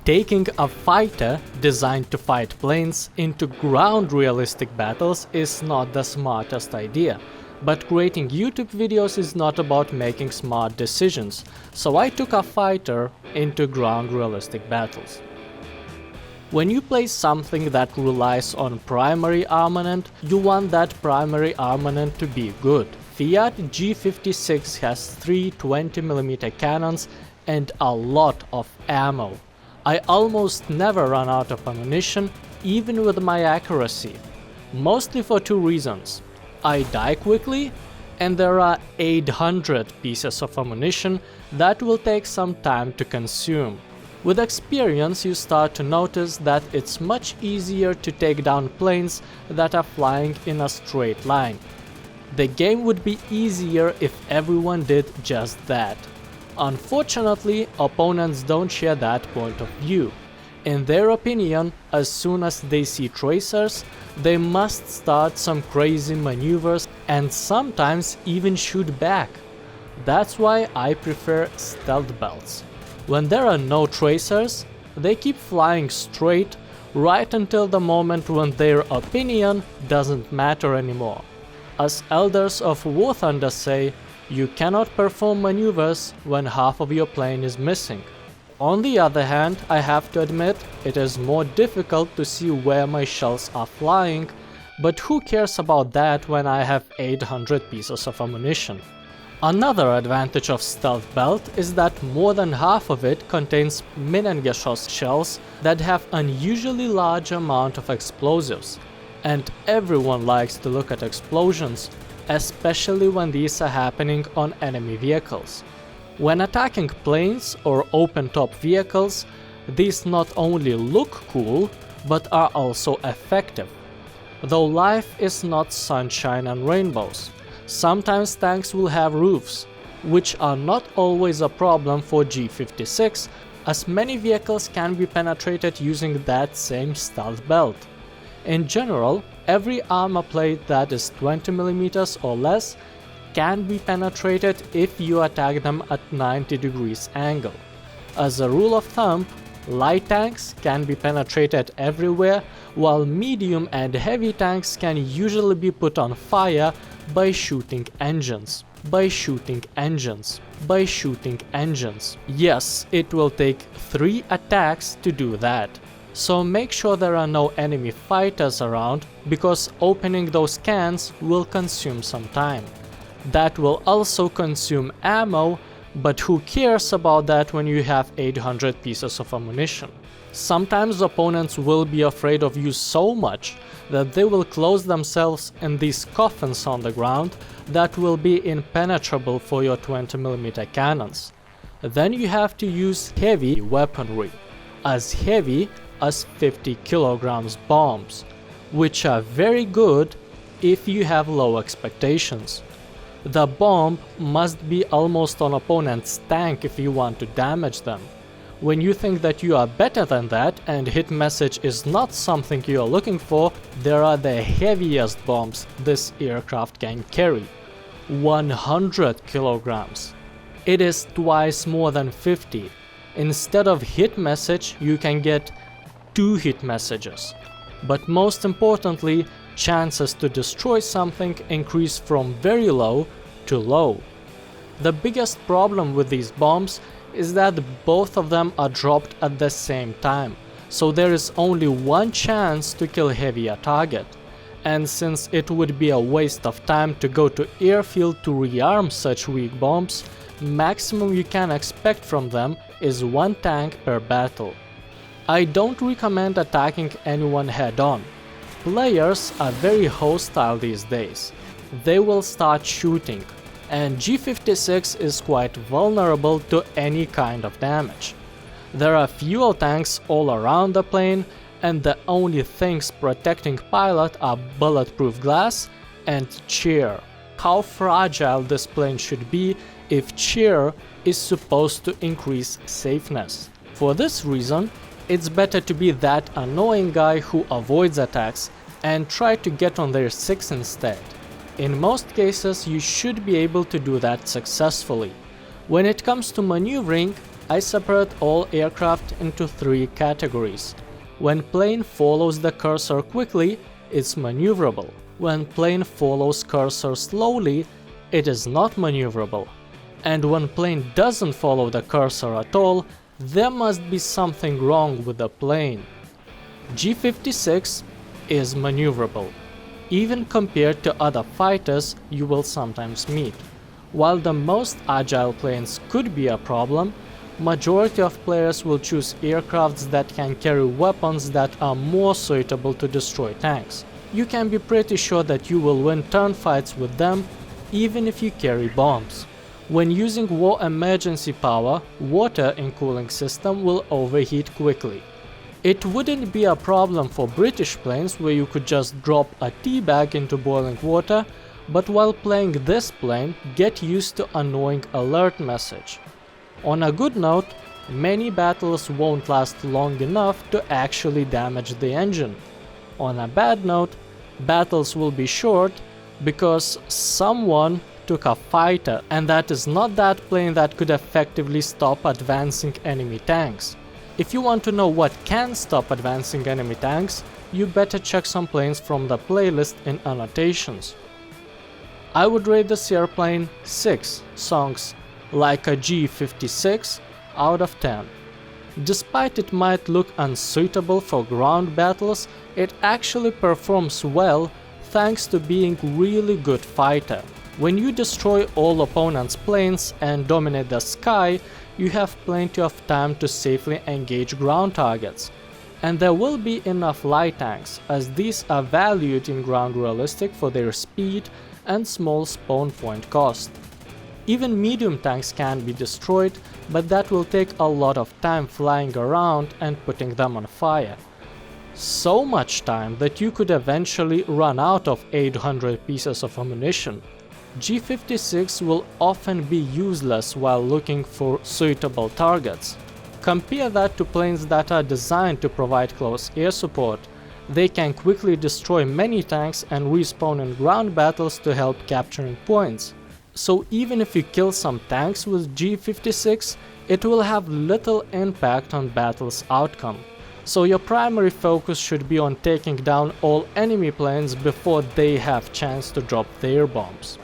Taking a fighter designed to fight planes into ground-realistic battles is not the smartest idea, but creating YouTube videos is not about making smart decisions, so I took a fighter into ground-realistic battles. When you play something that relies on primary armament, you want that primary armament to be good. Fiat G56 has 3 20mm cannons and a lot of ammo. I almost never run out of ammunition, even with my accuracy. Mostly for 2 reasons. I die quickly, and there are 800 pieces of ammunition that will take some time to consume. With experience, you start to notice that it's much easier to take down planes that are flying in a straight line. The game would be easier if everyone did just that. Unfortunately, opponents don't share that point of view. In their opinion, as soon as they see tracers, they must start some crazy maneuvers and sometimes even shoot back. That's why I prefer stealth belts. When there are no tracers, they keep flying straight right until the moment when their opinion doesn't matter anymore. As elders of War Thunder say, you cannot perform maneuvers when half of your plane is missing. On the other hand, I have to admit, it is more difficult to see where my shells are flying, but who cares about that when I have 800 pieces of ammunition? Another advantage of Stealth Belt is that more than half of it contains Minengeschoss shells that have unusually large amount of explosives, and everyone likes to look at explosions, especially when these are happening on enemy vehicles. When attacking planes or open-top vehicles, these not only look cool, but are also effective. Though life is not sunshine and rainbows, sometimes tanks will have roofs, which are not always a problem for G56, as many vehicles can be penetrated using that same stealth belt. In general, every armor plate that is 20mm or less can be penetrated if you attack them at 90 degrees angle. As a rule of thumb, light tanks can be penetrated everywhere, while medium and heavy tanks can usually be put on fire by shooting engines. Yes, it will take 3 attacks to do that. So make sure there are no enemy fighters around, because opening those cans will consume some time. That will also consume ammo, but who cares about that when you have 800 pieces of ammunition? Sometimes opponents will be afraid of you so much that they will close themselves in these coffins on the ground that will be impenetrable for your 20mm cannons. Then you have to use heavy weaponry, as heavy as 50 kilograms bombs, which are very good if you have low expectations. The bomb must be almost on opponent's tank if you want to damage them. When you think that you are better than that and hit message is not something you are looking for, there are the heaviest bombs this aircraft can carry. 100 kilograms. It is twice more than 50. Instead of hit message, you can get 2 hit messages. But most importantly, chances to destroy something increase from very low to low. The biggest problem with these bombs is that both of them are dropped at the same time, so there is only one chance to kill heavy a target. And since it would be a waste of time to go to airfield to rearm such weak bombs, maximum you can expect from them is 1 tank per battle. I don't recommend attacking anyone head-on. Players are very hostile these days. They will start shooting, and G56 is quite vulnerable to any kind of damage. There are fuel tanks all around the plane, and the only things protecting pilot are bulletproof glass and chair. How fragile this plane should be if chair is supposed to increase safeness. For this reason, it's better to be that annoying guy who avoids attacks and try to get on their 6 instead. In most cases, you should be able to do that successfully. When it comes to maneuvering, I separate all aircraft into 3 categories. When plane follows the cursor quickly, it's maneuverable. When plane follows cursor slowly, it is not maneuverable. And when plane doesn't follow the cursor at all, there must be something wrong with the plane. G56 is maneuverable, even compared to other fighters you will sometimes meet. While the most agile planes could be a problem, majority of players will choose aircrafts that can carry weapons that are more suitable to destroy tanks. You can be pretty sure that you will win turn fights with them, even if you carry bombs. When using war emergency power, water in cooling system will overheat quickly. It wouldn't be a problem for British planes where you could just drop a tea bag into boiling water, but while playing this plane, get used to annoying alert message. On a good note, many battles won't last long enough to actually damage the engine. On a bad note, battles will be short because someone took a fighter, and that is not that plane that could effectively stop advancing enemy tanks. If you want to know what can stop advancing enemy tanks, you better check some planes from the playlist in annotations. I would rate this airplane 6 songs like a G56 out of 10. Despite it might look unsuitable for ground battles, it actually performs well thanks to being really good fighter. When you destroy all opponents' planes and dominate the sky, you have plenty of time to safely engage ground targets. And there will be enough light tanks, as these are valued in ground realistic for their speed and small spawn point cost. Even medium tanks can be destroyed, but that will take a lot of time flying around and putting them on fire. So much time that you could eventually run out of 800 pieces of ammunition. G56 will often be useless while looking for suitable targets. Compare that to planes that are designed to provide close air support. They can quickly destroy many tanks and respawn in ground battles to help capturing points. So even if you kill some tanks with G56, it will have little impact on battle's outcome. So your primary focus should be on taking down all enemy planes before they have chance to drop their bombs.